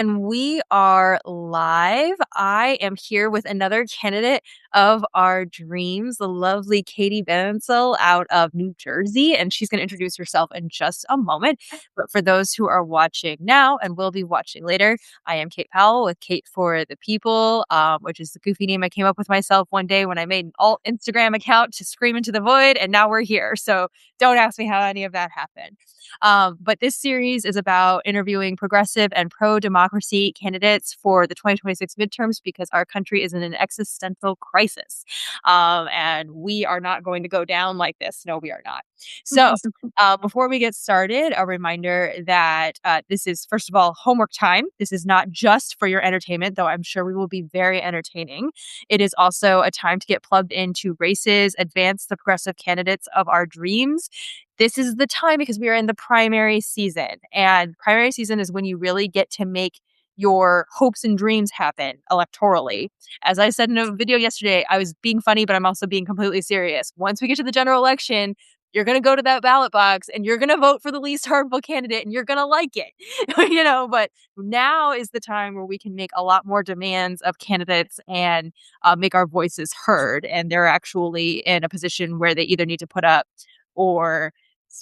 And we are live. I am here with another candidate of our dreams, the lovely Katie Bansil out of New Jersey. And she's going to introduce herself in just a moment. But for those who are watching now and will be watching later, I am Kate Powell with Kate for the People, which is the goofy name I came up with myself one day when I made an alt Instagram account to scream into the void. And now we're here. So don't ask me how any of that happened. But this series is about interviewing progressive and pro-democracy candidates for the 2026 midterms because our country is in an existential crisis. And we are not going to go down like this. No, we are not. So before we get started, a reminder that this is, first of all, homework time. This is not just for your entertainment, though I'm sure we will be very entertaining. It is also a time to get plugged into races, advance the progressive candidates of our dreams. This is the time because we are in the primary season, and primary season is when you really get to make your hopes and dreams happen electorally. As I said in a video yesterday, I was being funny, but I'm also being completely serious. Once we get to the general election, you're going to go to that ballot box and you're going to vote for the least harmful candidate and you're going to like it, but now is the time where we can make a lot more demands of candidates and make our voices heard. And they're actually in a position where they either need to put up or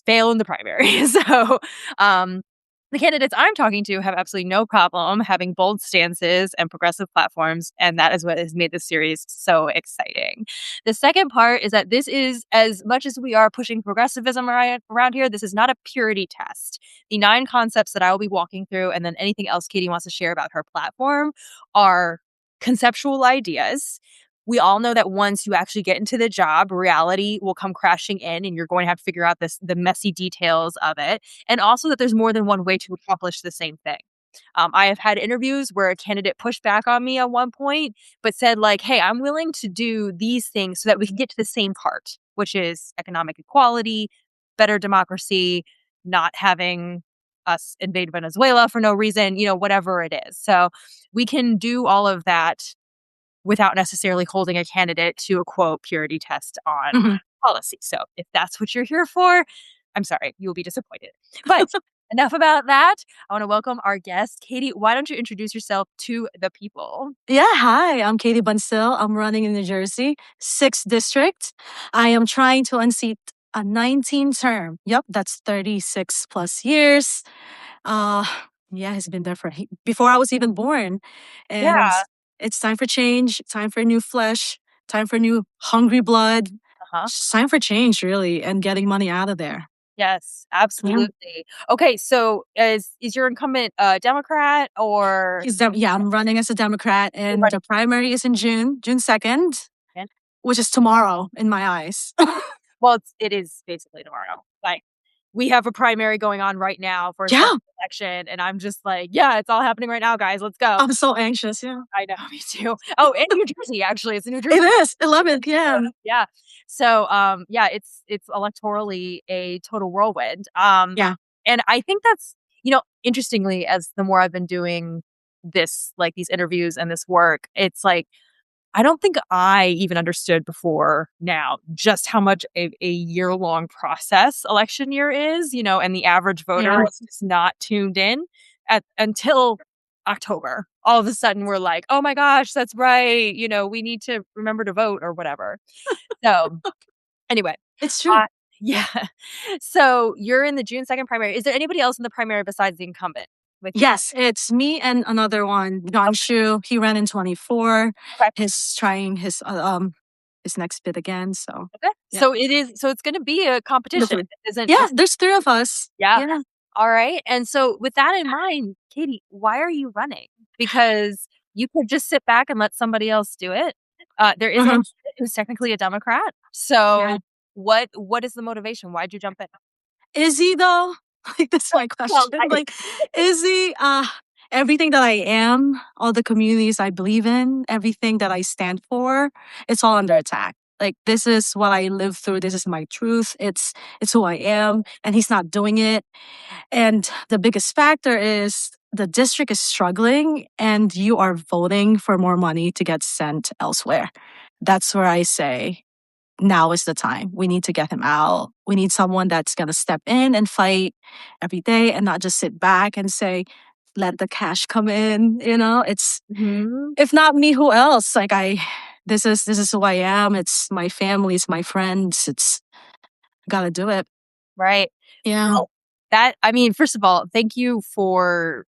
fail in the primary. So the candidates I'm talking to have absolutely no problem having bold stances and progressive platforms, and that is what has made this series so exciting. The second part is that this is, as much as we are pushing progressivism around here, this is not a purity test. The 9 concepts that I will be walking through, and then anything else Katie wants to share about her platform, are conceptual ideas. We all know that once you actually get into the job, reality will come crashing in and you're going to have to figure out the messy details of it. And also that there's more than one way to accomplish the same thing. I have had interviews where a candidate pushed back on me at one point, but said like, hey, I'm willing to do these things so that we can get to the same part, which is economic equality, better democracy, not having us invade Venezuela for no reason, whatever it is. So we can do all of that without necessarily holding a candidate to a, quote, purity test on policy. So if that's what you're here for, I'm sorry, you will be disappointed. But enough about that. I want to welcome our guest. Katie, why don't you introduce yourself to the people? Yeah, hi, I'm Katie Bansil. I'm running in New Jersey, 6th District. I am trying to unseat a 19 term. Yep, that's 36 plus years. He's been there before I was even born. And Yeah. it's time for change, time for new flesh, time for new hungry blood. It's time for change, really, and getting money out of there. Yes, absolutely. Okay, so is your incumbent a Democrat or? I'm running as a Democrat, and the primary is in June 2nd, which is tomorrow in my eyes. Well, it is basically tomorrow. Like, we have a primary going on right now for a election, and I'm just like, yeah, it's all happening right now, guys. Let's go. I'm so anxious. Yeah, I know, me too. Oh, in New Jersey, actually, it's in New Jersey. It is 11th. Yeah, yeah. So, it's electorally a total whirlwind. And I think that's interestingly, as the more I've been doing this, like these interviews and this work, it's like, I don't think I even understood before now just how much a year-long process election year is, and the average voter is just not tuned in until October. All of a sudden we're like, oh my gosh, that's right. We need to remember to vote or whatever. So anyway. It's true. Yeah. So you're in the June 2nd primary. Is there anybody else in the primary besides the incumbent? Yes, it's me and another one, John Shu. He ran in 24. Okay. He's trying his next bid again. So okay. Yeah. So it's going to be a competition. There's 3 of us. Yeah. All right. And so with that in mind, Katie, why are you running? Because you could just sit back and let somebody else do it. There is a who's technically a Democrat. So what is the motivation? Why'd you jump in? Is he though? Like, that's my question. Is he everything that I am, all the communities I believe in, everything that I stand for, it's all under attack. Like, this is what I live through. This is my truth. It's who I am, and he's not doing it. And the biggest factor is the district is struggling, and you are voting for more money to get sent elsewhere. That's where I say, now is the time. We need to get him out. We need someone that's going to step in and fight every day and not just sit back and say, let the cash come in. You know, it's Mhm. if not me, who else? Like this is who I am. It's my family, it's my friends. It's gotta do it. Right. Yeah. Well, that I mean, first of all, thank you for,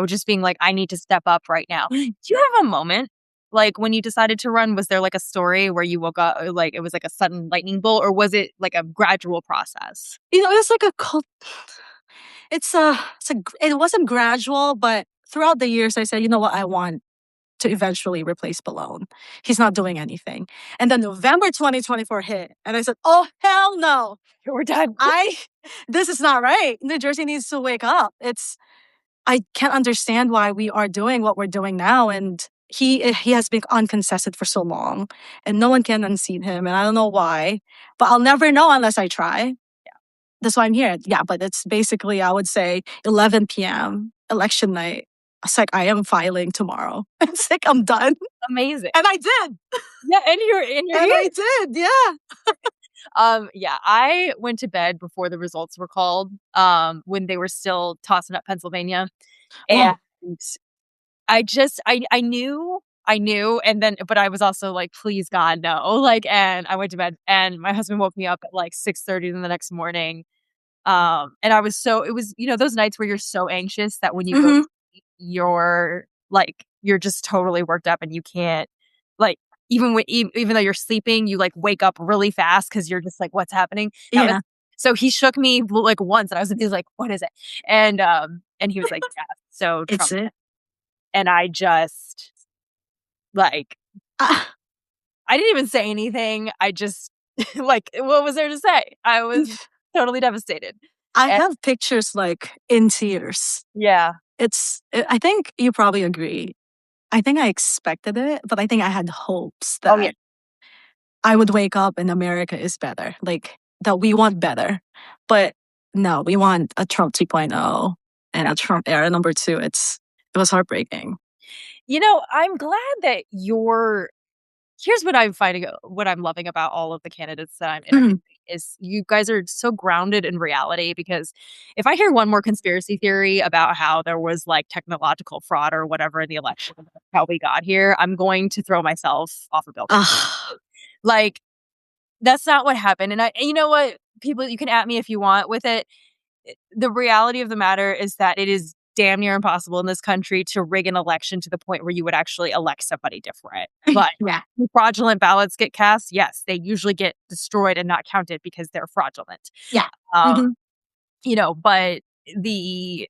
just being like, "I need to step up right now." Do you have a moment, like, when you decided to run? Was there, like, a story where you woke up, like, it was like a sudden lightning bolt, or was it, like, a gradual process? It's like a cult. It wasn't gradual, but throughout the years, I said, you know what, I want to eventually replace Balone. He's not doing anything. And then November 2024 hit, and I said, oh hell no, We're done. I this is not right. New Jersey needs to wake up. I can't understand why we are doing what we're doing now, and he has been uncontested for so long, and no one can unseat him, and I don't know why, but I'll never know unless I try. That's why I'm here. Yeah, but it's basically, I would say, 11 p.m. election night. It's like I am filing tomorrow. It's like I'm done, Amazing. and I did, Yeah, and you're and here. I did. Yeah. Yeah, I went to bed before the results were called, when they were still tossing up Pennsylvania, and Oh. I knew, and then but I was also like, "Please, God, no." Like, and I went to bed, and my husband woke me up at, like, 6:30 the next morning, and I was so it was, those nights where you're so anxious that when you go to Hmm. sleep, you're just totally worked up and you can't, like, even though you're sleeping, you, like, wake up really fast because 'cause you're just like, "What's happening?" That was Yeah. so he shook me, like, once, and he was like, "What is it?" And he was like, "Yeah, so It's Trump," it. and I just, like, Ah. I didn't even say anything. I just like, what was there to say? I was totally devastated. I And have pictures like in tears. yeah. I think you probably agree. I think I expected it, but I think I had hopes Oh, yeah. that I would wake up and America is better, like that we want better. But no, we want a Trump 2.0 and a Trump era number two. It was heartbreaking. I'm glad that here's what I'm loving about all of the candidates that I'm interviewing Mhm. is you guys are so grounded in reality, because if I hear one more conspiracy theory about how there was, like, technological fraud or whatever in the election, how we got here, I'm going to throw myself off a building. Ah, Like, that's not what happened, and you know what? People, you can at me if you want with it. The reality of the matter is that it is damn near impossible in this country to rig an election to the point where you would actually elect somebody different. But yeah. when fraudulent ballots get cast, yes, they usually get destroyed and not counted because they're fraudulent. Yeah. Um, Hmm. but the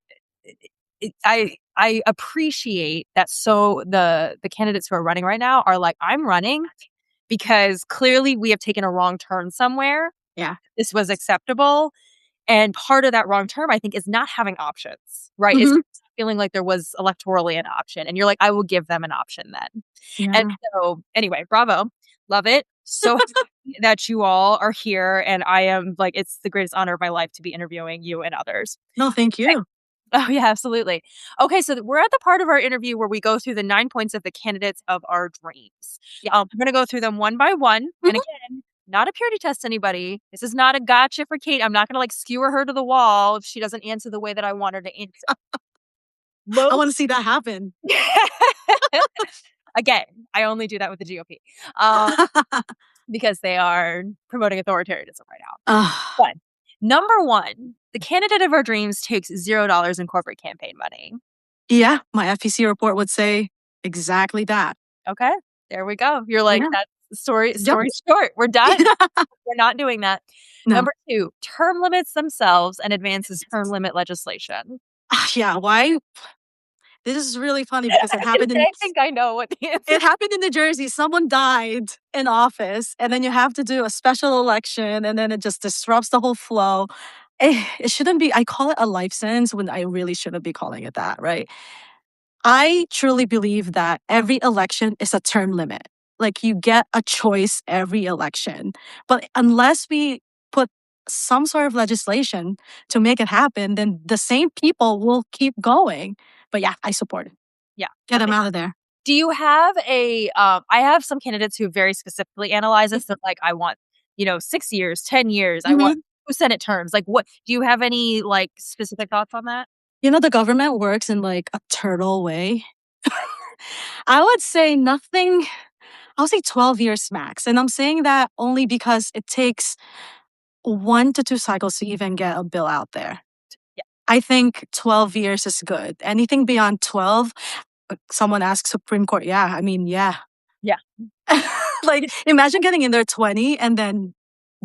I appreciate that. So the candidates who are running right now are like, I'm running because clearly we have taken a wrong turn somewhere. Yeah. This was acceptable, and part of that wrong term, I think, is not having options, right? Is Hmm. feeling like there was electorally an option, and you're like, "I will give them an option then." And Yeah. so, anyway, bravo. Love it. So happy that you all are here, and I am like, it's the greatest honor of my life to be interviewing you and others. No, thank Okay. you. Oh, yeah, absolutely. Okay, so we're at the part of our interview where we go through the 9 points of the candidates of our dreams. Yeah. I'm gonna go through them one by one, and Hmm. again, not a purity test, anybody. This is not a gotcha for Kate. I'm not gonna, like, skewer her to the wall if she doesn't answer the way that I want her to answer. I Most want to see that happen. Again, I only do that with the GOP, um, because they are promoting authoritarianism right now. Ah, But number 1, the candidate of our dreams takes $0 in corporate campaign money. yeah, my FEC report would say exactly that. Okay, there we go. You're like, Yeah. "That's the story Yep. story short. We're done. We're not doing that." No. Number 2, term limits themselves and advances term limit legislation. Ah, yeah. Why? This is really funny I because was gonna say, I think I know what the answer it happened in New Jersey. Someone died in office, and then you have to do a special election, and then it just disrupts the whole flow. It shouldn't be. I call it a life sentence when I really shouldn't be calling it that, right? I truly believe that every election is a term limit. Like you get a choice every election. But unless we put some sort of legislation to make it happen, then the same people will keep going. But yeah, I support it. Yeah. Get them out of there. Do you have I have some candidates who very specifically analyze this. They're like, I want, 6 years, 10 years. I want Mhm. 2 Senate terms. Like, what do you have any, like, specific thoughts on that? The government works in like a turtle way. I would say nothing. I'll say 12 years max. And I'm saying that only because it takes 1 to 2 cycles to even get a bill out there. Yeah. I think 12 years is good. Anything beyond 12, someone asks Supreme Court, yeah, I mean, yeah. Yeah. Like, imagine getting in there 20 and then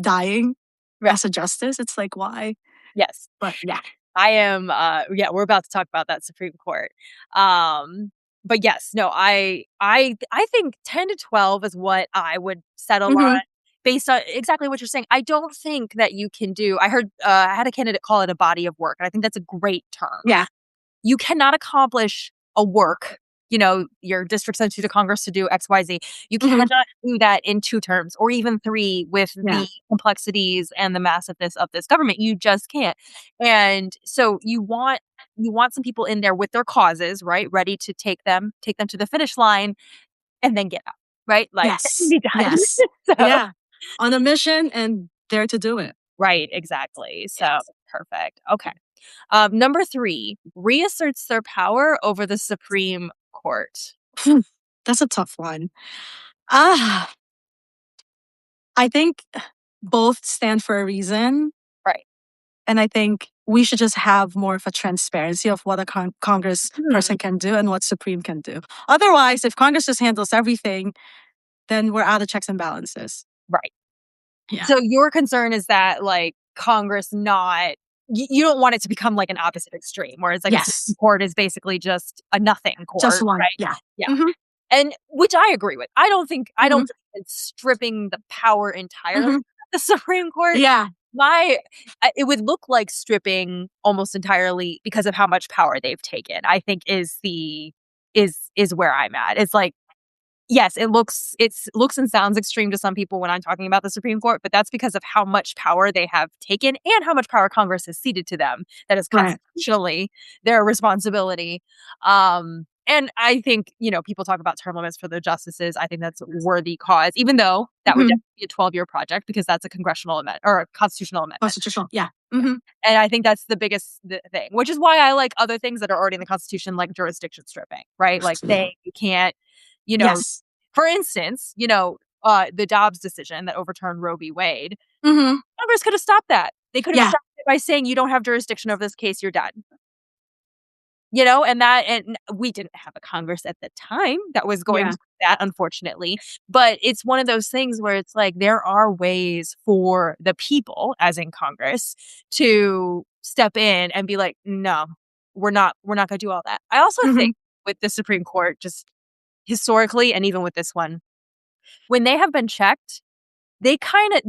dying Right. as a justice. It's like, why? Yes. But yeah. I am yeah, we're about to talk about that Supreme Court. But yes, no, I think 10 to 12 is what I would settle on Hmm. based on exactly what you're saying. I don't think that you can do I heard I had a candidate call it a body of work, and I think that's a great term. Yeah. You cannot accomplish a work, your district sent you to Congress to do XYZ. You Hmm. cannot do that in 2 terms or even 3 with Yeah. the complexities and the massiveness of this government. You just can't. And so you want some people in there with their causes, right? Ready to take them to the finish line and then get out, right? Like Yes. be done. Yes. So Yeah. On a mission and dare to do it. right, exactly. So Yes. perfect. Okay. Number 3, reasserts their power over the Supreme Court. That's a tough one. Ah, I think both stand for a reason. Right. And I think we should just have more of a transparency of what a Congress Mhm. person can do and what Supreme can do. Otherwise, if Congress just handles everything, then we're out of checks and balances. Right. Yeah. So your concern is that like Congress not you don't want it to become like an opposite extreme where it's like a Supreme Yes. Court is basically just a nothing Just court, one. right? Yeah. Yeah. Hmm. And which I agree with. I don't Hmm. think it's stripping the power entirely Hmm. of the Supreme Court. Yeah. My it would look like stripping almost entirely because of how much power they've taken. I think is where I'm at. It's like yes, it looks and sounds extreme to some people when I'm talking about the Supreme Court, but that's because of how much power they have taken and how much power Congress has ceded to them that is Right. constitutionally their responsibility. And I think, people talk about term limits for the justices. I think that's a worthy cause, even though that would Hmm. definitely be a 12-year project because that's a congressional amendment or a constitutional amendment. Constitutional. Yeah. Yeah. Hmm. And I think that's the biggest thing, which is why I like other things that are already in the Constitution, like jurisdiction stripping, right? Like saying you can't, you know, Yes. for instance, the Dobbs decision that overturned Roe v. Wade, Hmm. Congress could have stopped that. They could have Yeah. stopped it by saying, "You don't have jurisdiction over this case, you're done." And we didn't have a Congress at the time that was going Yeah. to do that, unfortunately. But it's one of those things where it's like there are ways for the people, as in Congress, to step in and be like, "No, we're not gonna do all that." I also Hmm. think with the Supreme Court, just historically and even with this one, when they have been checked, they kinda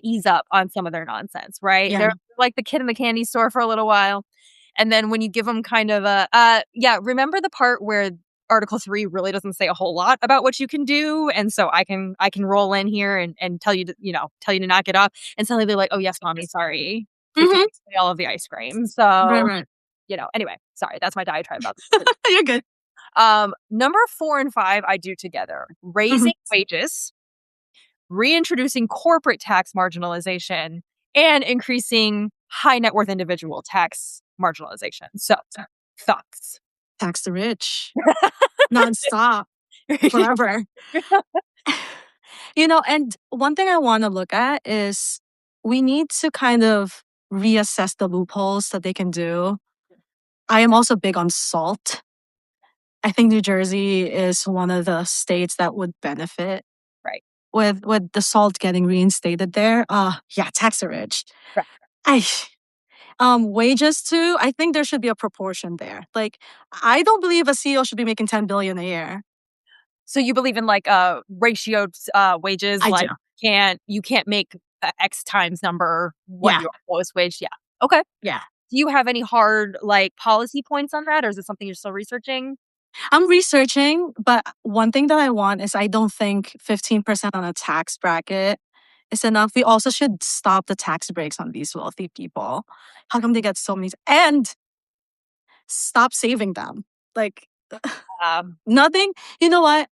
ease up on some of their nonsense, right? Yeah. They're like the kid in the candy store for a little while, and then when you give them kind of a, yeah, remember the part where Article 3 really doesn't say a whole lot about what you can do, and so I can roll in here and tell you to knock it off, and suddenly they're like, "Oh, yes, mommy, sorry. They took Hmm. away all of the ice cream." Right. So, Right. anyway, sorry, that's my diatribe about this. You're good. Number 4 and 5, I do together. Hmm. Raising wages, reintroducing corporate tax marginalization, and increasing high net worth individual tax marginalization. So, thoughts? Tax the rich. Nonstop. Forever. And one thing I want to look at is we need to kind of reassess the loopholes that they can do. I am also big on salt. I think New Jersey is one of the states that would benefit Right, with the salt getting reinstated there. Yeah, tax the rich. right. I wages too. I think there should be a proportion there. Like I don't believe a CEO should be making 10 billion a year. So you believe in like ratioed wages, I do. like you can't make X times number what Yeah, your lowest wage? Yeah. Okay. yeah. Do you have any hard like policy points on that, or is it something you're still researching? I'm researching, but one thing that I want is I don't think 15% on a tax bracket is enough. We also should stop the tax breaks on these wealthy people. How come they get so many? And stop saving them. Like, nothing. You know what?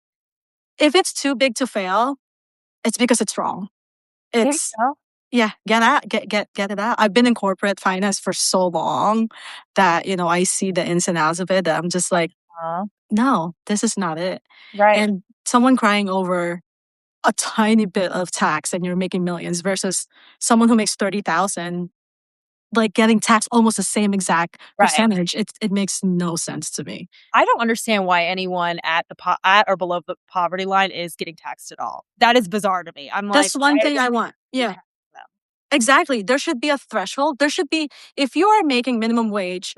If it's too big to fail, it's because it's wrong. There you It's go. Yeah, get it out. I've been in corporate finance for so long that, I see the ins and outs of it that I'm just like, Uh, no, this is not it. right. And someone crying over a tiny bit of tax and you're making millions versus someone who makes 30,000 like getting taxed almost the same exact Right. percentage. It makes no sense to me. I don't understand why anyone at or below the poverty line is getting taxed at all. That is bizarre to me. I'm like, That's one why thing would I want. you Yeah. tax them? Exactly. There should be a threshold. There should be, if you are making minimum wage,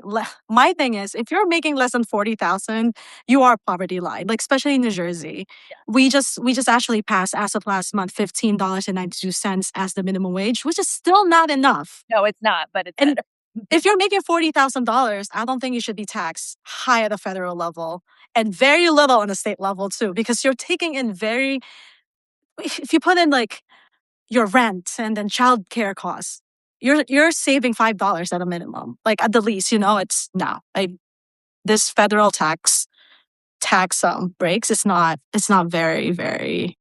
my thing is, if you're making less than 40,000, you are poverty line. Like especially in New Jersey, Yeah. we just actually passed as of last month $15.92 as the minimum wage, which is still not enough. No, it's not, but it's And better. if you're making $40,000, I don't think you should be taxed high at the federal level and very little on the state level too, because you're taking in very. If you put in like your rent and then childcare costs, you're saving $5 at a minimum, like at the least. It's no, this federal tax breaks. It's not very very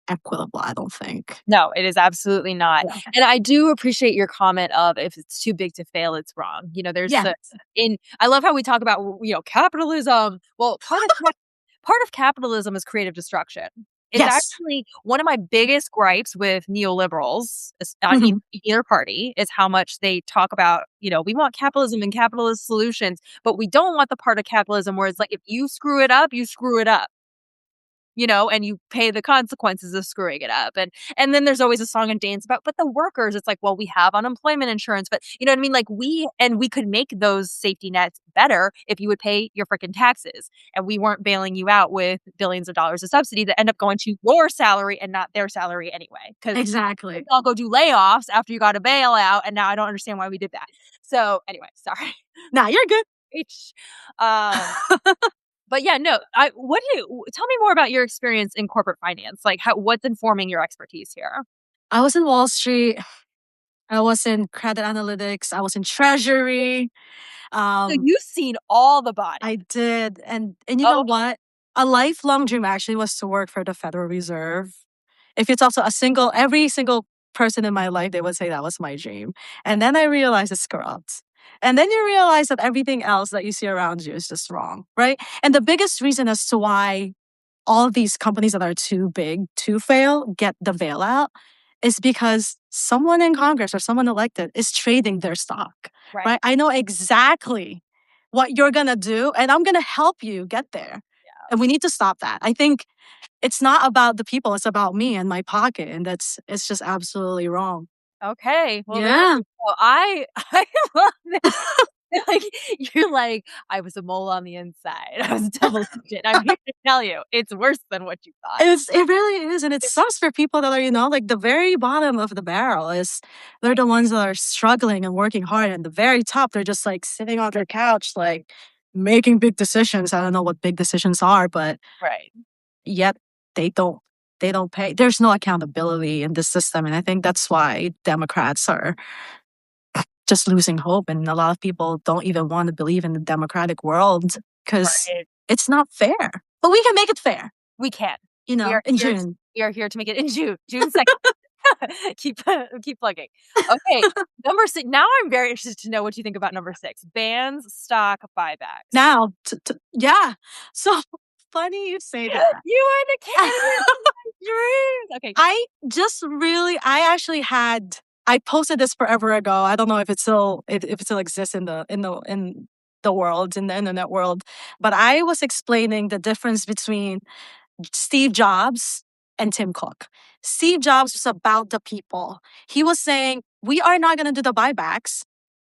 equitable. I don't think. No, it is absolutely not. Yeah. And I do appreciate your comment of if it's too big to fail, it's wrong. There's Yeah. the in I love how we talk about, capitalism. Well, part of capitalism is creative destruction. It's Yes. actually one of my biggest gripes with neoliberals on Mhm. either party is how much they talk about, we want capitalism and capitalist solutions, but we don't want the part of capitalism where it's like if you screw it up, you screw it up, and you pay the consequences of screwing it up. And then there's always a song and dance about, but the workers, it's like, well, we have unemployment insurance, but you know what I mean? Like we could make those safety nets better if you would pay your freaking taxes and we weren't bailing you out with billions of dollars of subsidy that end up going to your salary and not their salary anyway. Cause Exactly. I'll go do layoffs after you got a bailout. And now I don't understand why we did that. So anyway, sorry. Nah, you're good. H. Um, but yeah, no, tell me more about your experience in corporate finance? Like what's informing your expertise here? I was in Wall Street. I was in credit analytics. I was in treasury. So Um, you've seen all the bodies. I did, and you know Oh, what? A lifelong dream actually was to work for the Federal Reserve. If you talk to every single person in my life, they would say that was my dream. And then I realized it's corrupt. And then you realize that everything else that you see around you is just wrong, right? And the biggest reason as to why all these companies that are too big to fail get the bailout is because someone in Congress or someone elected is trading their stock, right. right? I know exactly what you're going to do, and I'm going to help you get there. And we need to stop that. I think it's not about the people, it's about me and my pocket. And it's just absolutely wrong. Okay. Well, there Yeah. you go. I love it. Like you're like, I was a mole on the inside. I was a double agent. I'm here to tell you, it's worse than what you thought. It really is. And it sucks for people that are, like the very bottom of the barrel is they're the ones that are struggling and working hard. And the very top, they're just like sitting on their couch, like making big decisions. I don't know what big decisions are, but Right. yet they don't they don't pay. There's no accountability in the system. And I think that's why Democrats are just losing hope. And a lot of people don't even want to believe in the democratic world because Right. it's not fair. But we can make it fair, We can. in June. We are here to make it in June 2nd. Keep plugging. Okay, number 6. Now I'm very interested to know what you think about number 6. Bans stock buybacks. Now, yeah. So funny you say that. You are the candidate of my dreams. Okay. I actually I posted this forever ago. I don't know if it still exists in the world, in the internet world, but I was explaining the difference between Steve Jobs and Tim Cook. Steve Jobs was about the people. He was saying, we are not going to do the buybacks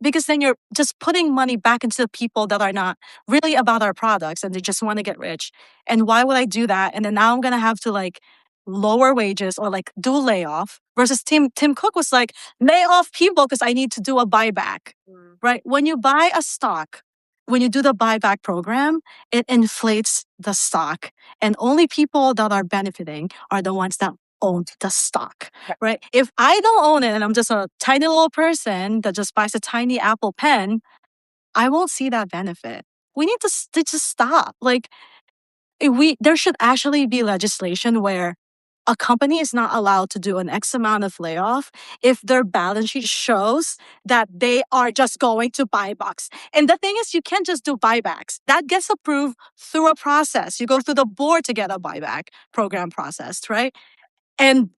because then you're just putting money back into the people that are not really about our products and they just want to get rich. And why would I do that? And then now I'm going to have to like lower wages or like do layoff versus Tim Cook was like, lay off people because I need to do a buyback, Mm. right? When you buy a stock, when you do the buyback program, it inflates the stock. And only people that are benefiting are the ones that own the stock, Right. right? If I don't own it and I'm just a tiny little person that just buys a tiny Apple pen, I won't see that benefit. We need to just stop. Like there should actually be legislation where a company is not allowed to do an X amount of layoff if their balance sheet shows that they are just going to buy bucks. And the thing is, you can't just do buybacks. That gets approved through a process. You go through the board to get a buyback program processed, right? And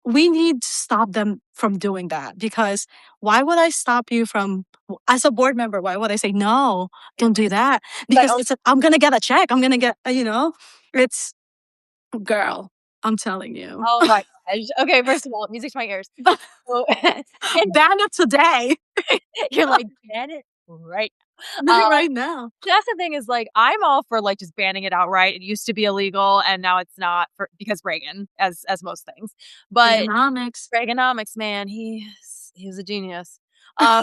we need to stop them from doing that, because why would I stop you from, as a board member, why would I say, no, don't do that? But Because I'm going to get a check. I'm going to get, it's, girl, I'm telling you. oh my gosh. Okay, first of all, music to my ears. So, and Ban it today. you're like, ban it right. Um, Right now. that's the thing is like I'm all for like just banning it outright. It used to be illegal and now it's not for because Reagan, as most things. But Economics. Reaganomics, man, he was a genius. Uh,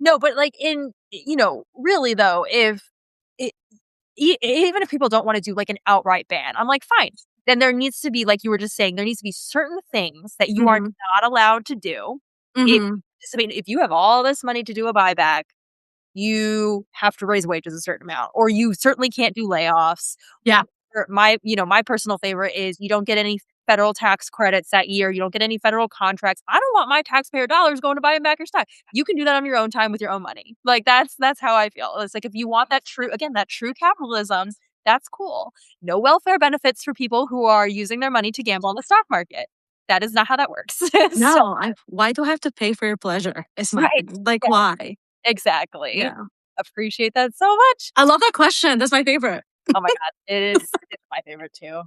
no, but like really though, if it, even if people don't want to do like an outright ban, I'm like, fine. Then there needs to be, like you were just saying, there needs to be certain things that you are Mm-hmm. not allowed to do. If Mm-hmm. if you have all this money to do a buyback, you have to raise wages a certain amount, or you certainly can't do layoffs. Yeah. Or my personal favorite is you don't get any federal tax credits that year. You don't get any federal contracts. I don't want my taxpayer dollars going to buying back your stock. You can do that on your own time with your own money. Like that's how I feel. It's like if you want that true capitalism, that's cool. No welfare benefits for people who are using their money to gamble on the stock market. That is not how that works. So, No, why do I have to pay for your pleasure? It's my right. like, Yeah, why? exactly. Yeah. Appreciate that so much. I love that question. That's my favorite. Oh my god, it's my favorite too.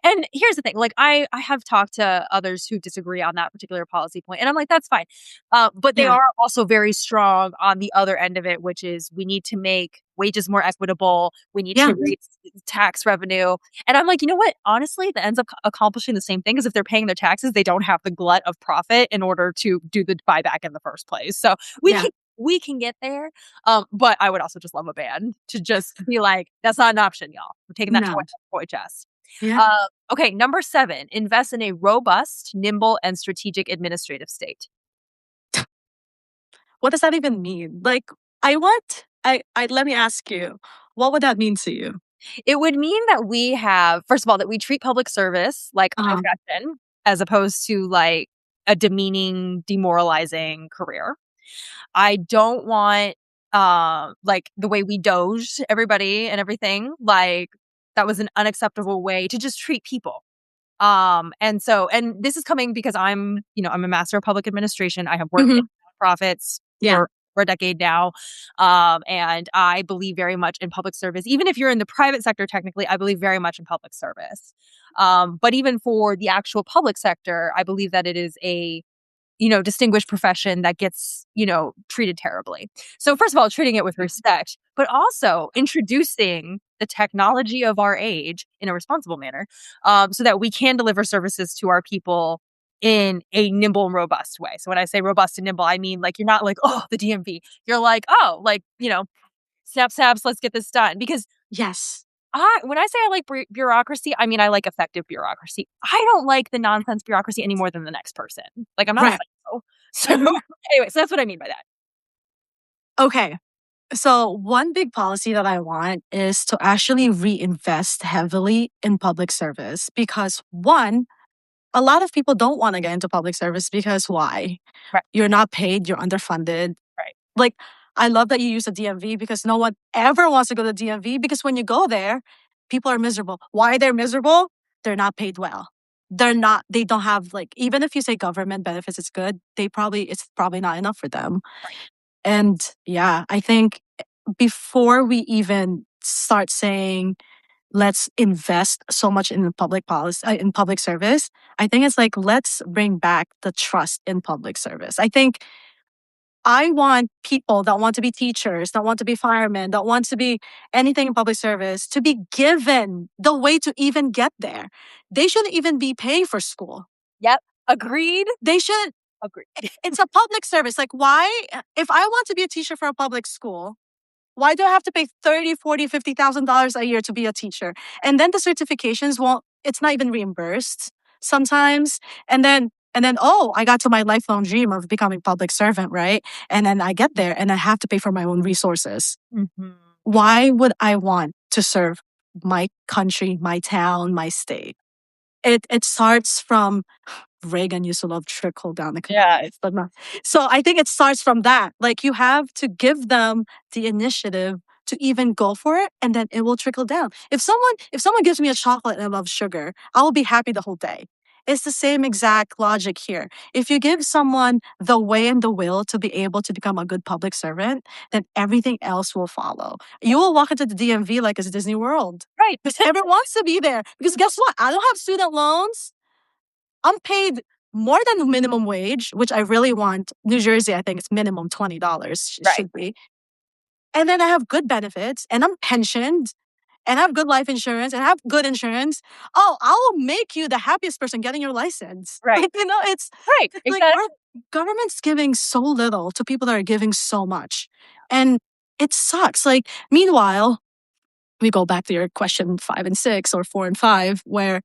And here's the thing, like I have talked to others who disagree on that particular policy point, and I'm like, that's fine. But they Yeah. are also very strong on the other end of it, which is we need to make wages more equitable. We need Yeah. to raise tax revenue. And I'm like, you know what? Honestly, that ends up accomplishing the same thing because if they're paying their taxes, they don't have the glut of profit in order to do the buyback in the first place. So we Yeah. can we can get there. But I would also just love a ban to just be like, that's not an option, y'all. We're taking that No. toy chest. Yeah. Okay, number 7, invest in a robust, nimble, and strategic administrative state. What does that even mean? Like, I let me ask you, what would that mean to you? It would mean that we have, first of all, that we treat public service like a Uh-huh. profession as opposed to like a demeaning, demoralizing career. I don't want like the way we doge everybody and everything. Like that was an unacceptable way to just treat people. And this is coming because I'm a master of public administration. I have worked in Mhm. nonprofits Yeah. for a decade now. And I believe very much in public service. Even if you're in the private sector, technically, I believe very much in public service. But even for the actual public sector, I believe that it is a distinguished profession that gets, treated terribly. So first of all, treating it with respect, but also introducing the technology of our age in a responsible manner, so that we can deliver services to our people in a nimble and robust way. So when I say robust and nimble, I mean like you're not like, oh, the DMV. You're like, oh, like, snap, snaps, let's get this done. Because Yes. when I say I like bureaucracy, I mean I like effective bureaucracy. I don't like the nonsense bureaucracy any more than the next person. Like I'm not a Right. psycho. So Mhm. anyway, so that's what I mean by that. Okay. So, one big policy that I want is to actually reinvest heavily in public service, because one, a lot of people don't want to get into public service because why? Right, You're not paid, you're underfunded. right, Like, I love that you use the DMV because no one ever wants to go to the DMV, because when you go there, people are miserable. Why they're miserable? They're not paid well. They don't have, like, even if you say government benefits is good, it's probably not enough for them. right. And yeah, I think before we even start saying let's invest so much in public policy, in public service, I think it's like let's bring back the trust in public service. I think I want people that want to be teachers, that want to be firemen, that want to be anything in public service to be given the way to even get there. They shouldn't even be paying for school. Yep. Agreed. They should. Agreed. It's a public service. Like, why? If I want to be a teacher for a public school, why do I have to pay 30, 40, $50,000 a year to be a teacher? And then the certifications it's not even reimbursed sometimes. And then, oh, I got to my lifelong dream of becoming public servant, right? And then I get there and I have to pay for my own resources. Mhm. Why would I want to serve my country, my town, my state. It starts from Reagan used to love trickle down economics, but not. So I think it starts from that. Like you have to give them the initiative to even go for it, and then it will trickle down. If someone gives me a chocolate and I love sugar, I will be happy the whole day. It's the same exact logic here. If you give someone the way and the will to be able to become a good public servant, then everything else will follow. You will walk into the DMV like it's Disney World. Right. Because everyone wants to be there. Because guess what? I don't have student loans. I'm paid more than the minimum wage, which I really want. New Jersey, I think it's minimum $20 Right. should be. And then I have good benefits and I'm pensioned and I have good life insurance and I have good insurance. Oh, I will make you the happiest person getting your license. Right. Like, it's Right. like Exactly. our government's giving so little to people that are giving so much. And it sucks. Like, meanwhile, we go back to your question 5 and 6 or 4 and 5, where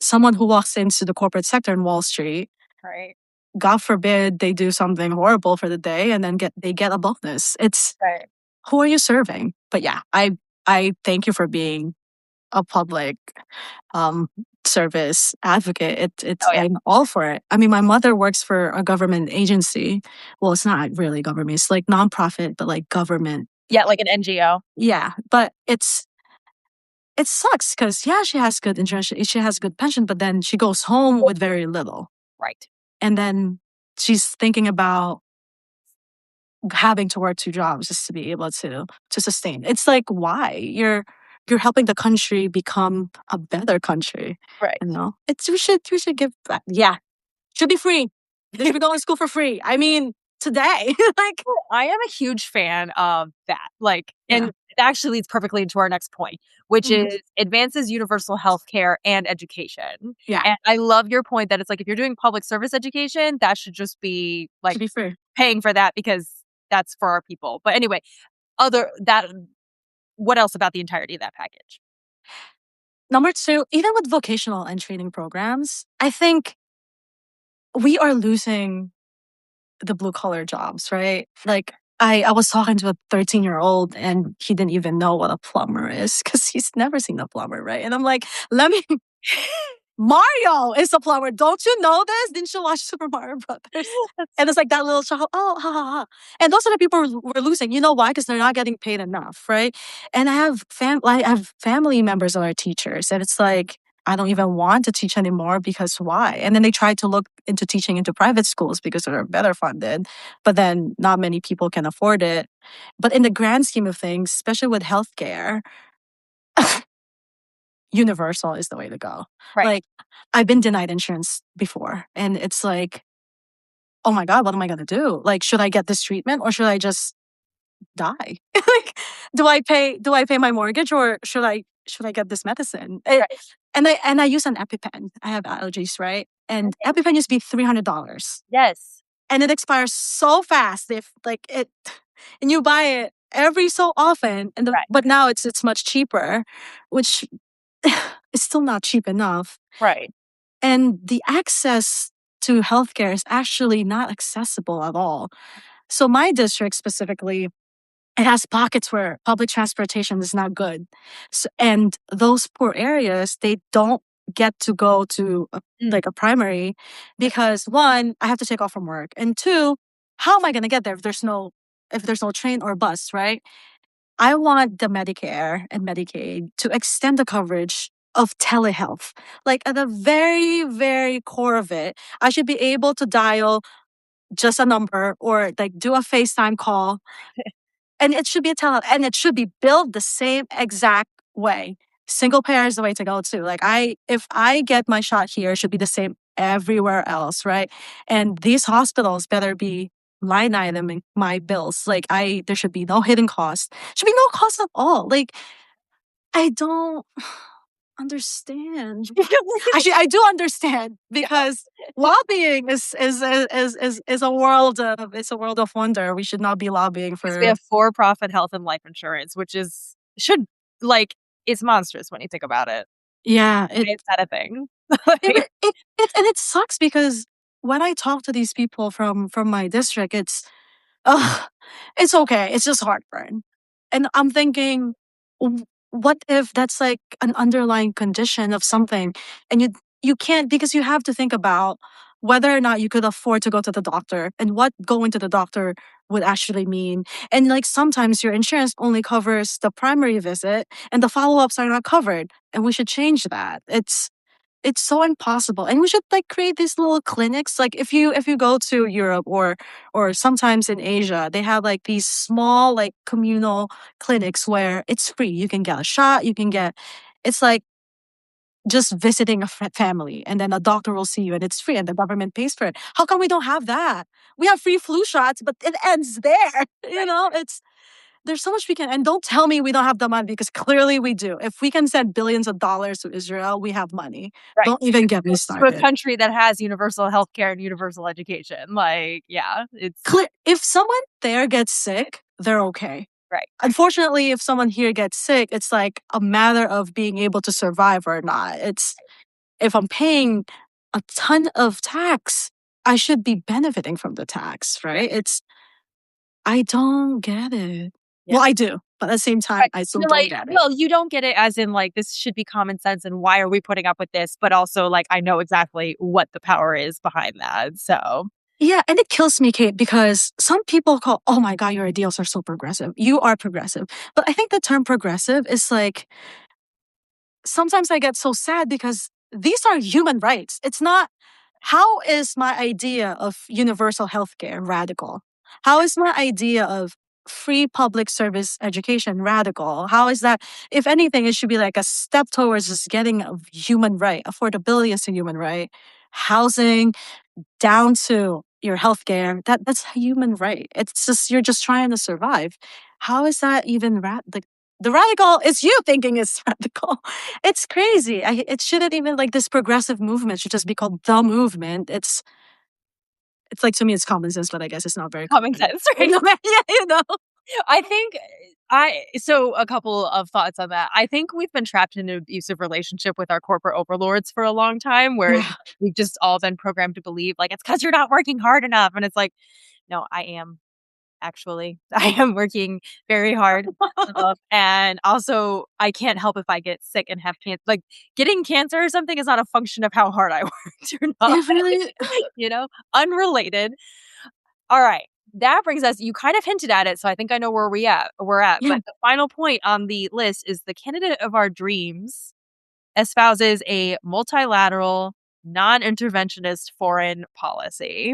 someone who walks into the corporate sector in Wall Street, Right. God forbid they do something horrible for the day and then they get a bonus. It's Right. who are you serving? But yeah, I thank you for being a public um service advocate. It's Oh yeah. I'm all for it. I mean, my mother works for a government agency. Well, it's not really government, it's like nonprofit, but like government. Yeah, like an NGO. Yeah. But it sucks because yeah, she has good insurance, she has good pension, but then she goes home with very little. Right. And then she's thinking about having to work 2 jobs just to be able to sustain. It's like, why? You're helping the country become a better country. Right. You know? It's we should give back. Yeah. Should be free. They should be going to school for free. I mean, today. Like I am a huge fan of that. Like, yeah. and it actually leads perfectly into our next point, which Mhm. is advances universal health care and education. Yeah. And I love your point that it's like if you're doing public service education, that should just be like Should be free. paying for that because that's for our people. But anyway, other that what else about the entirety of that package? Number two, even with vocational and training programs, I think we are losing the blue collar jobs, right? Like I was talking to a 13-year-old and he didn't even know what a plumber is because he's never seen a plumber, right? And I'm like, let me Mario is a plumber. Don't you know this? Didn't you watch Super Mario Brothers? And it's like that little child, oh, ha, ha, ha. And those are the people we're losing. You know why? Because they're not getting paid enough, right? And I have family members that are teachers, and it's like, I don't even want to teach anymore because why? And then they try to look into teaching into private schools because they're better funded, but then not many people can afford it. But in the grand scheme of things, especially with healthcare, universal is the way to go. Right. Like, I've been denied insurance before, and it's like, oh my God, what am I going to do? Like, should I get this treatment or should I just die? Like, do I pay my mortgage or should I get this medicine? Right. And I use an EpiPen. I have allergies, right? And EpiPen used to be $300 Yes. and it expires so fast if like it and you buy it every so often Right. but now it's much cheaper, which is still not cheap enough. Right. And the access to healthcare is actually not accessible at all. So my district specifically, it has pockets where public transportation is not good. So, and those poor areas, they don't get to go to like a primary because one, I have to take off from work. And two, how am I going to get there if there's no train or bus, right? I want the Medicare and Medicaid to extend the coverage of telehealth. Like at the very, very core of it, I should be able to dial just a number or like do a FaceTime call. And it should be a telehealth and it should be billed the same exact way. Single payer is the way to go too. Like if I get my shot here, it should be the same everywhere else, right? And these hospitals better be line item in my bills. Like there should be no hidden cost. Should be no cost at all. Like I don't understand. Actually, I do understand because lobbying is a world of wonder. We should not be lobbying Because we for. have for-profit health and life insurance, which is should like it's monstrous when you think about it. Yeah, Why is that a thing? yeah, Like, but it sucks because when I talk to these people from my district, uh, it's okay. It's just heartburn, and I'm thinking, what if that's like an underlying condition of something, and you can't, because you have to think about whether or not you could afford to go to the doctor and what going to the doctor would actually mean. And like sometimes your insurance only covers the primary visit and the follow-ups are not covered. And we should change that. It's so impossible. And we should like create these little clinics. Like if you go to Europe or sometimes in Asia, they have like these small like communal clinics where it's free. You can get a shot, you can get it's like just visiting a family, and then a doctor will see you and it's free and the government pays for it. How come we don't have that? We have free flu shots, but it ends there. You Right. know, it's there's so much we can, and don't tell me we don't have the money, because clearly we do. If we can send billions of dollars to Israel, we have money. Right. Don't even get me To a started. country that has universal healthcare and universal education. Like, yeah, it's Clear, if someone there gets sick, they're okay. right. Unfortunately, if someone here gets sick, it's like a matter of being able to survive or not. It's if I'm paying a ton of tax, I should be benefiting from the tax, right? It's I don't get it. Yeah. Well, I do, but at the same time, Right. I still You're don't like, get it. well, you don't get it as in like this should be common sense and why are we putting up with this? But also like I know exactly what the power is behind that. So Yeah, and it kills me, Kate, because some people call, oh my God, your ideals are so progressive. You are progressive. But I think the term progressive is like, sometimes I get so sad because these are human rights. It's not, how is my idea of universal healthcare radical? How is my idea of free public service education radical? How is that? If anything, it should be like a step towards just getting a human right. Affordability is a human right. Housing, down to your healthcare, that's a human right. It's just you're just trying to survive. How is that even the radical is you thinking it's radical. It's crazy. It shouldn't even like this progressive movement should just be called the movement. It's like to me it's common sense, but I guess it's not very common common. sense, right? Yeah, you know. I think I so a couple of thoughts on that. I think we've been trapped in an abusive relationship with our corporate overlords for a long time where Yeah. we've just all been programmed to believe like it's because you're not working hard enough. And it's like, no, I am actually. I am working very hard. And also I can't help if I get sick and have cancer. Like getting cancer or something is not a function of how hard I worked or not, It really you know, unrelated. All right. That brings us you kind of hinted at it, so I think I know where we're at, yeah, but the final point on the list is the candidate of our dreams espouses a multilateral, non-interventionist foreign policy.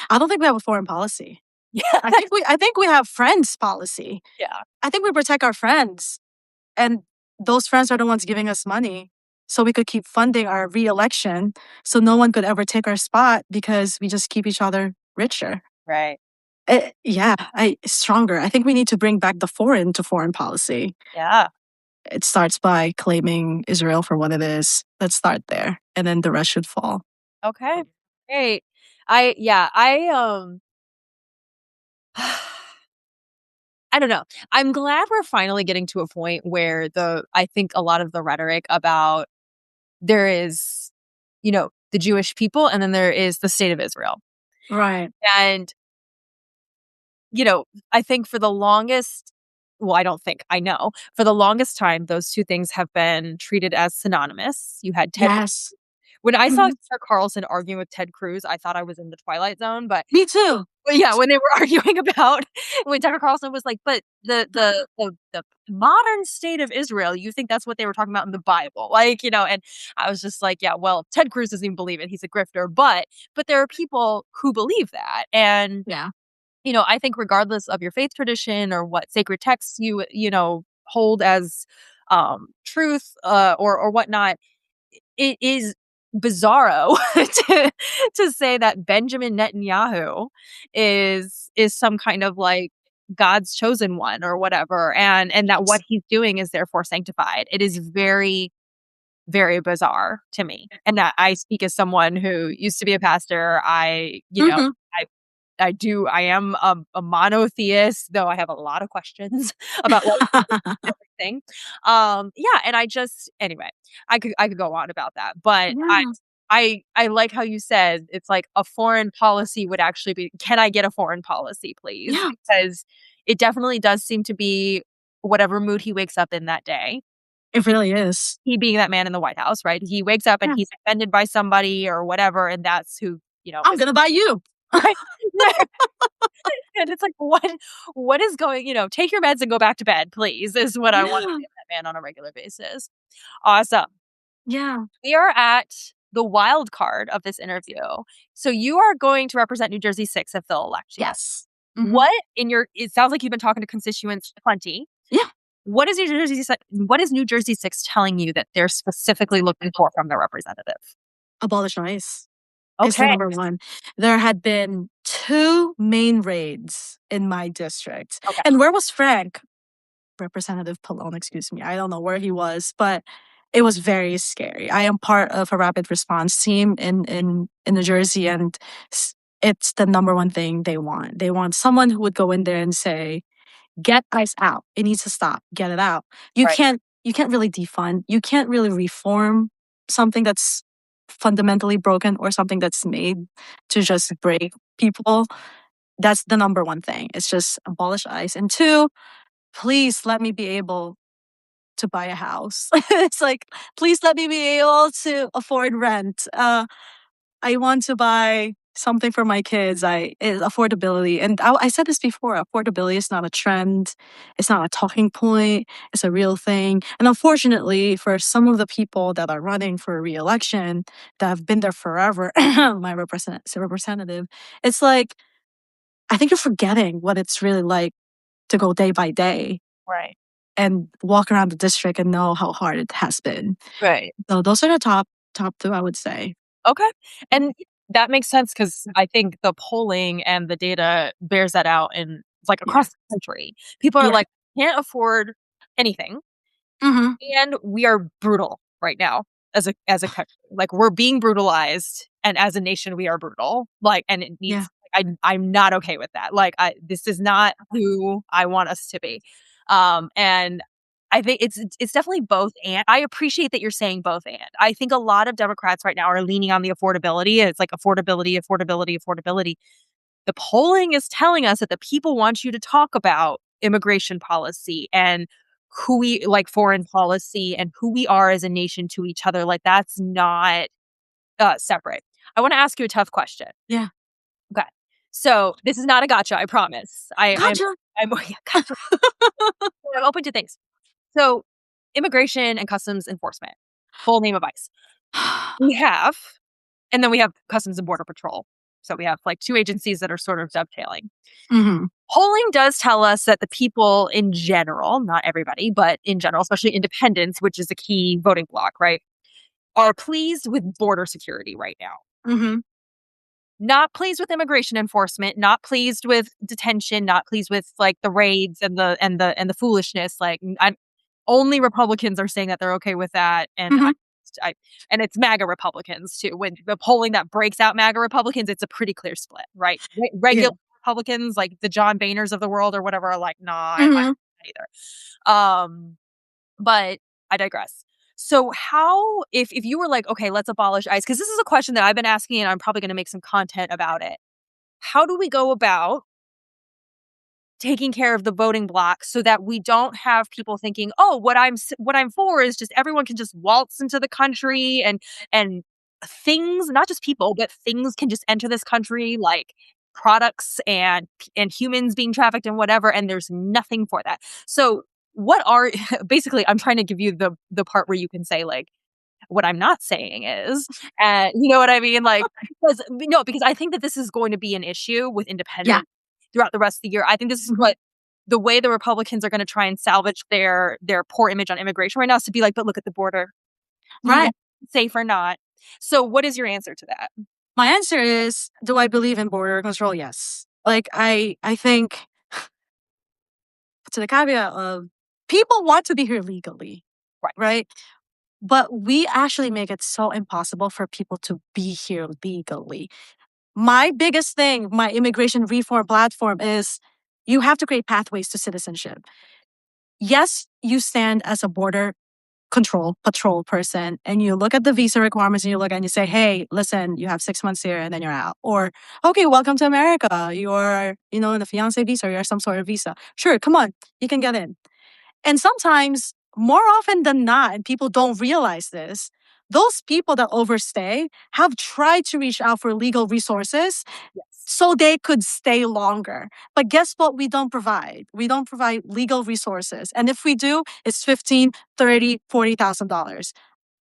I don't think we have a foreign policy. Yeah. I think we have friends policy. Yeah. I think we protect our friends. And those friends are the ones giving us money so we could keep funding our reelection so no one could ever take our spot because we just keep each other richer. Right. Yeah, stronger. I think we need to bring back the foreign to foreign policy. Yeah. It starts by claiming Israel for what it is. Let's start there, and then the rest should fall. Okay. Great. I I don't know. I'm glad we're finally getting to a point where I think a lot of the rhetoric about there is, the Jewish people and then there is the state of Israel. Right. And, I think for the longest, well, I don't think, I know, for the longest time, those two things have been treated as synonymous. You had Ted. Yes. When I saw Mhm. Tucker Carlson arguing with Ted Cruz, I thought I was in the Twilight Zone, Me too. but yeah, when they were arguing about when Tucker Carlson was like, "But the modern state of Israel, you think that's what they were talking about in the Bible?" Like, and I was just like, "Yeah, well, Ted Cruz doesn't even believe it. He's a grifter." But there are people who believe that. And, Yeah. I think regardless of your faith tradition or what sacred texts hold as truth or whatnot, it is bizarro to say that Benjamin Netanyahu is some kind of like God's chosen one or whatever, and that what he's doing is therefore sanctified. It is very, very bizarre to me. And that I speak as someone who used to be a pastor. Mhm. I am a monotheist, though I have a lot of questions about like everything. Yeah, and anyway, I could go on about that, but Yeah. I like how you said it's like a foreign policy would actually be, can I get a foreign policy, please? Yeah. Because it definitely does seem to be whatever mood he wakes up in that day. It really is. He being that man in the White House, right? He wakes up and Yeah. he's offended by somebody or whatever, and that's who, I'm is gonna buy you. right. And it's like, what is going, take your meds and go back to bed, please, is what I want to Yeah. say to that man on a regular basis. Awesome. Yeah. We are at the wild card of this interview. So you are going to represent New Jersey 6 if they'll elect you. Yes. Hmm. What it sounds like you've been talking to constituents plenty. Yeah. What is New Jersey 6 telling you that they're specifically looking for from their representative? Abolish ICE is the Okay. number one. There had been two main raids in my district. Okay. And where was Frank? Representative Pallone, excuse me. I don't know where he was, but it was very scary. I am part of a rapid response team in New Jersey, and it's the number one thing they want. They want someone who would go in there and say, "Get ICE out. It needs to stop. Get it out." You Right. can't you can't really defund. You can't really reform something that's fundamentally broken or something that's made to just break people. That's the number one thing. It's just abolish ICE. And two, please let me be able to buy a house. It's like, please let me be able to afford rent. I want to buy something for my kids. Affordability, and I said this before. Affordability is not a trend. It's not a talking point. It's a real thing. And unfortunately, for some of the people that are running for re-election that have been there forever, my representative, it's like I think you're forgetting what it's really like to go day by day Right. and walk around the district and know how hard it has been. Right. So those are the top two, I would say. Okay. And that makes sense because I think the polling and the data bears that out in like Yeah. across the country. People are Yeah. like, can't afford anything. Mm-hmm. And we are brutal right now as a country. Like we're being brutalized, and as a nation, we are brutal. Like, and it Yeah. needs. I'm not okay with that. Like, this is not who I want us to be. And I think it's definitely both. And I appreciate that you're saying both. And I think a lot of Democrats right now are leaning on the affordability. It's like affordability, affordability, affordability. The polling is telling us that the people want you to talk about immigration policy and who we like foreign policy and who we are as a nation to each other. Like that's not separate. I want to ask you a tough question. Yeah. Okay. So this is not a gotcha, I promise. Gotcha. I'm yeah, gotcha. I'm open to things. So immigration and customs enforcement, full name of ICE. We have, and then we have Customs and Border Patrol. So we have like two agencies that are sort of dovetailing. Mm-hmm. Polling does tell us that the people in general, not everybody, but in general, especially independents, which is a key voting bloc, right, are pleased with border security right now. Mm-hmm. Not pleased with immigration enforcement, not pleased with detention, not pleased with like the raids and the foolishness. Like only Republicans are saying that they're okay with that, and Mm-hmm. and it's MAGA Republicans too. When the polling that breaks out MAGA Republicans, it's a pretty clear split, right? Yeah. Regular Republicans, like the John Boehners of the world or whatever, are like, nah, I'm not Mm-hmm. either. But I digress. So how, if you were like, okay, let's abolish ICE, because this is a question that I've been asking and I'm probably going to make some content about it. How do we go about taking care of the voting block so that we don't have people thinking, oh, what I'm for is just everyone can just waltz into the country and things, not just people, but things can just enter this country like products and humans being trafficked and whatever, and there's nothing for that. So what are basically I'm trying to give you the part where you can say like what I'm not saying is, you know what I mean? Like, because I think that this is going to be an issue with Yeah. independents throughout the rest of the year. I think this is what the way the Republicans are going to try and salvage their poor image on immigration right now is to be like, but look at the border, Right. safe or not. So, what is your answer to that? My answer is, do I believe in border control? Yes. Like I think to the caveat of people want to be here legally, Right. right? But we actually make it so impossible for people to be here legally. My biggest thing, my immigration reform platform is you have to create pathways to citizenship. Yes, you stand as a border patrol person and you look at the visa requirements and you look and you say, hey, listen, you have 6 months here and then you're out. Or, okay, welcome to America. You're, in a fiance visa or you're some sort of visa. Sure, come on, you can get in. And sometimes, more often than not, and people don't realize this, those people that overstay have tried to reach out for legal resources Yes. so they could stay longer. But guess what? We don't provide. We don't provide legal resources. And if we do, it's 15, 30, $40,000.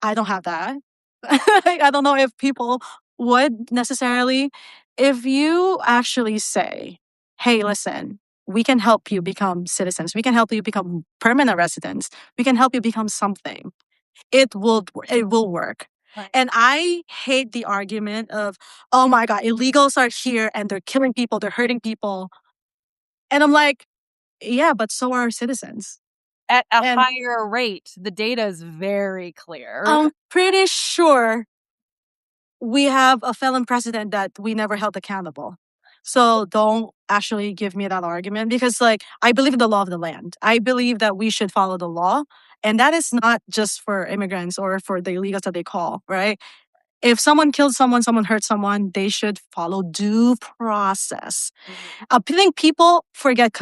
I don't have that. I don't know if people would necessarily. If you actually say, hey, listen, we can help you become citizens, we can help you become permanent residents, we can help you become something, it will work. Right. And I hate the argument of, oh my God, illegals are here and they're killing people, they're hurting people. And I'm like, yeah, but so are citizens. At a And higher rate, the data is very clear. I'm pretty sure we have a felon president that we never held accountable. So don't actually give me that argument because, like, I believe in the law of the land. I believe that we should follow the law. And that is not just for immigrants or for the illegals that they call, right? If someone kills someone, someone hurts someone, they should follow due process. Mhm. I think people forget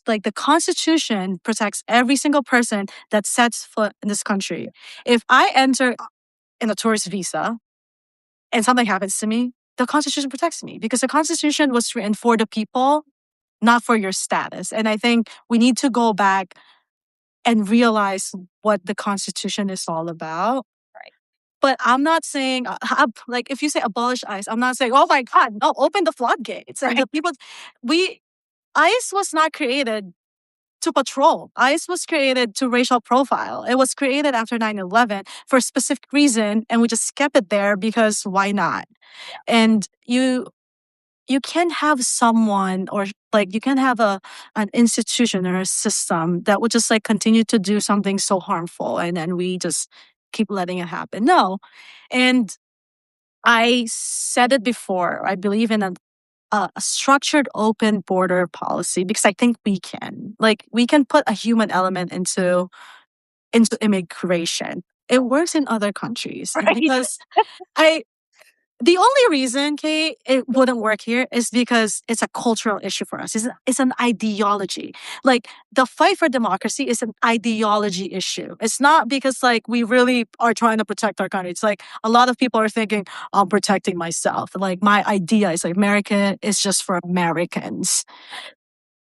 like the Constitution protects every single person that sets foot in this country. If I enter in a tourist visa and something happens to me, the Constitution protects me because the Constitution was written for the people, not for your status. And I think we need to go back and realize what the Constitution is all about. Right. But I'm not saying, like, if you say abolish ICE, I'm not saying, oh my God, no, open the floodgates. And Right. the people, we, ICE was not created to patrol. ICE was created to racial profile. It was created after 9/11 for a specific reason, and we just kept it there because why not? Yeah. And you can have someone or like you can have an institution or a system that would just like continue to do something so harmful and then we just keep letting it happen. No. And I said it before, I believe in a structured open border policy because I think we can. Like we can put a human element into immigration. It works in other countries. And Right. because I the only reason, Kate, it wouldn't work here is because it's a cultural issue for us. It's an ideology. Like the fight for democracy is an ideology issue. It's not because like we really are trying to protect our country. It's like a lot of people are thinking, I'm protecting myself. Like my idea is like America is just for Americans.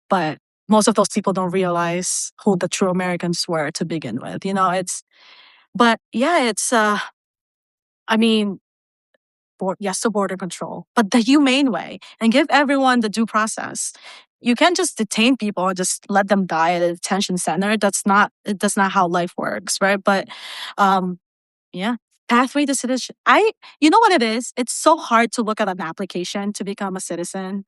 But most of those people don't realize who the true Americans were to begin with. You know, but yeah, I mean, yes to border control, but the humane way and give everyone the due process. You can't just detain people and just let them die at a detention center. That's not how life works, right? But um, yeah, pathway to citizenship. You know what it is? It's so hard to look at an application to become a citizen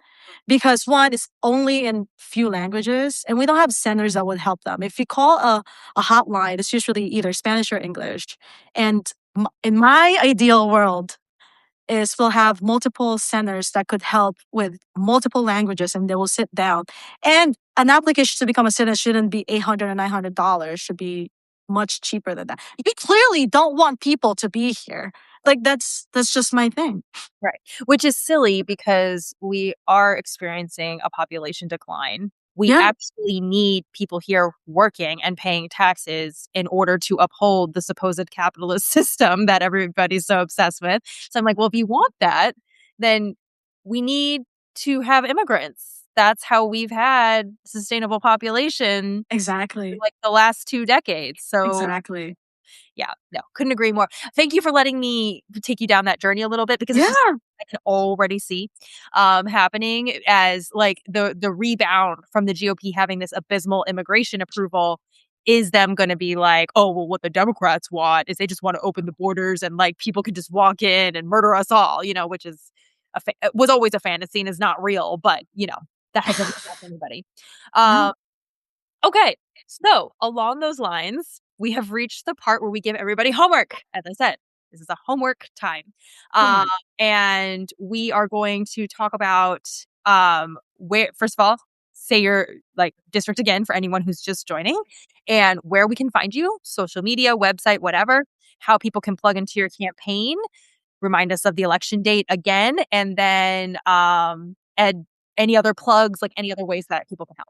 because one is only in few languages and we don't have centers that would help them. If you call a hotline, it's usually either Spanish or English. And in my ideal world, is we'll have multiple centers that could help with multiple languages and they will sit down. And an application to become a citizen shouldn't be $800 or $900, should be much cheaper than that. You clearly don't want people to be here. Like that's just my thing. Right. Which is silly because we are experiencing a population decline. We Yeah, absolutely need people here working and paying taxes in order to uphold the supposed capitalist system that everybody's so obsessed with. So I'm like, well, if you want that, then we need to have immigrants. That's how we've had sustainable population for exactly. like the last 2 decades. So Exactly. yeah, no, couldn't agree more. Thank you for letting me take you down that journey a little bit because it's just Yeah, I can already see happening as like the rebound from the GOP having this abysmal immigration approval is them going to be like, oh, well, what the Democrats want is they just want to open the borders and like people can just walk in and murder us all, which is was always a fantasy and is not real, but that has never stopped anybody. yeah. Um, Okay. So, along those lines, we have reached the part where we give everybody homework. As I said, this is a homework time. Uh, Homework. and we are going to talk about where, first of all, say your like district again for anyone who's just joining and where we can find you, social media, website, whatever, how people can plug into your campaign, remind us of the election date again, and then and any other plugs, like any other ways that people can help.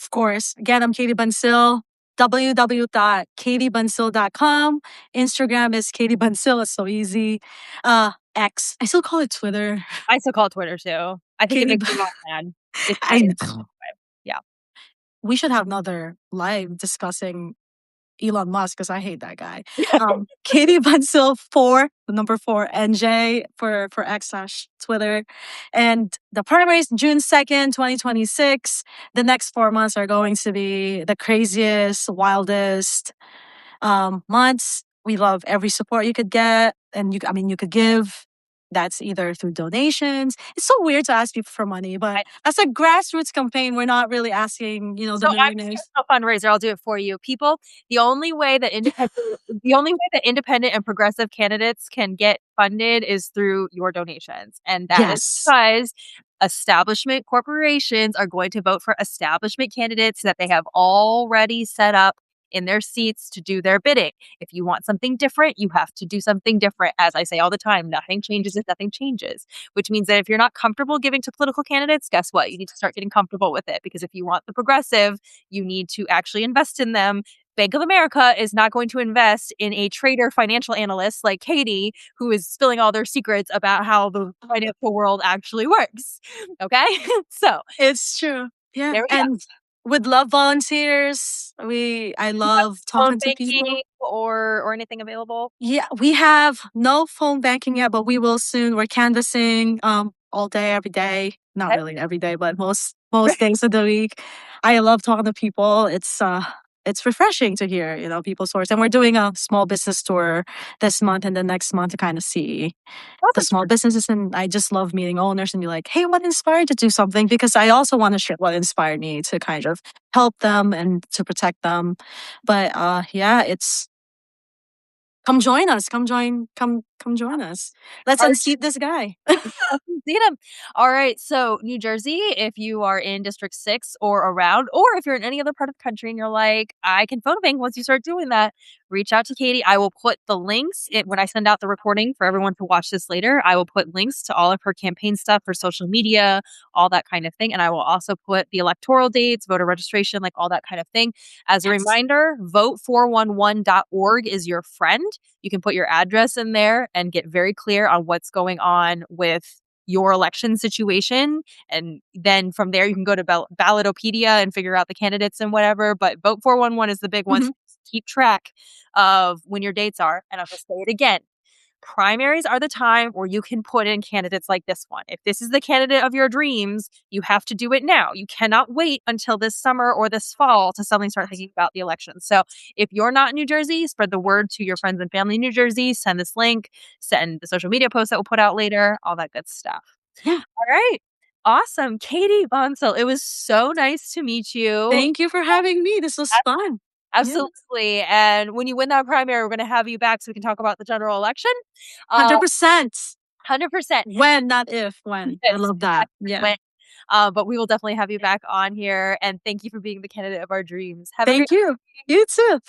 Of course. Again, I'm Katie Bansil. www.katiebansil.com. Instagram is Katie Bansil. It's so easy. X. I still call it Twitter. I still call it Twitter too. I think it Katie. makes your mom mad. It's I it's know. yeah. We should have another live discussing Elon Musk because I hate that guy. Katie Bansil 4, the number 4, NJ for X slash Twitter. And the primary is June 2nd, 2026. The next 4 months are going to be the craziest, wildest months. We love every support you could get, and you could give. That's either through donations. It's so weird to ask people for money, but I as a grassroots campaign, we're not really asking, So the I'm just millionaires. gonna do a fundraiser, I'll do it for you. People, the only way that independent and progressive candidates can get funded is through your donations. And that is Yes. because establishment corporations are going to vote for establishment candidates that they have already set up in their seats to do their bidding. If you want something different, you have to do something different. As I say all the time, nothing changes if nothing changes, which means that if you're not comfortable giving to political candidates, guess what? You need to start getting comfortable with it, because if you want the progressive, you need to actually invest in them. Bank of America is not going to invest in a trader financial analyst like Katie, who is spilling all their secrets about how the financial world actually works. Okay? So It's true. Yeah. there we go. And with love volunteers, I love Phone talking to people. banking or anything available? Yeah, we have no phone banking yet, but we will soon. We're canvassing all day, every day. Not Okay. really every day, but most days of the week. I love talking to people. It's refreshing to hear, people's stories. And we're doing a small business tour this month and the next month to kind of see the Awesome. small businesses. And I just love meeting owners and be like, hey, what inspired you to do something? Because I also want to share what inspired me to kind of help them and to protect them. But yeah, it's come join us. Come join us. Let's Are unseat this guy. See them. All right. So, New Jersey, if you are in District 6 or around, or if you're in any other part of the country and you're like, I can phone bank once you start doing that, reach out to Katie. I will put the links when I send out the recording for everyone to watch this later. I will put links to all of her campaign stuff, her social media, all that kind of thing. And I will also put the electoral dates, voter registration, like all that kind of thing. As a Yes. reminder, vote411.org is your friend. You can put your address in there and get very clear on what's going on with your election situation. And then from there, you can go to Ballotopedia and figure out the candidates and whatever. But Vote 411 is the big one. Mhm. So keep track of when your dates are. And I'll just say it again. Primaries are the time where you can put in candidates like this one. If this is the candidate of your dreams, you have to do it now. You cannot wait until this summer or this fall to suddenly start thinking about the election. So if you're not in New Jersey, spread the word to your friends and family in New Jersey. Send this link, send the social media post that we'll put out later, all that good stuff. Yeah. All right. Awesome. Katie Bansil, it was so nice to meet you. Thank you for having me. This was fun. Yeah. Absolutely. And when you win that primary, we're going to have you back so we can talk about the general election. 100%. 100%. When, not if. When. I Yes, love that. Yeah. when. But we will definitely have you back on here. And thank you for being the candidate of our dreams. Have a great Thank you. You too.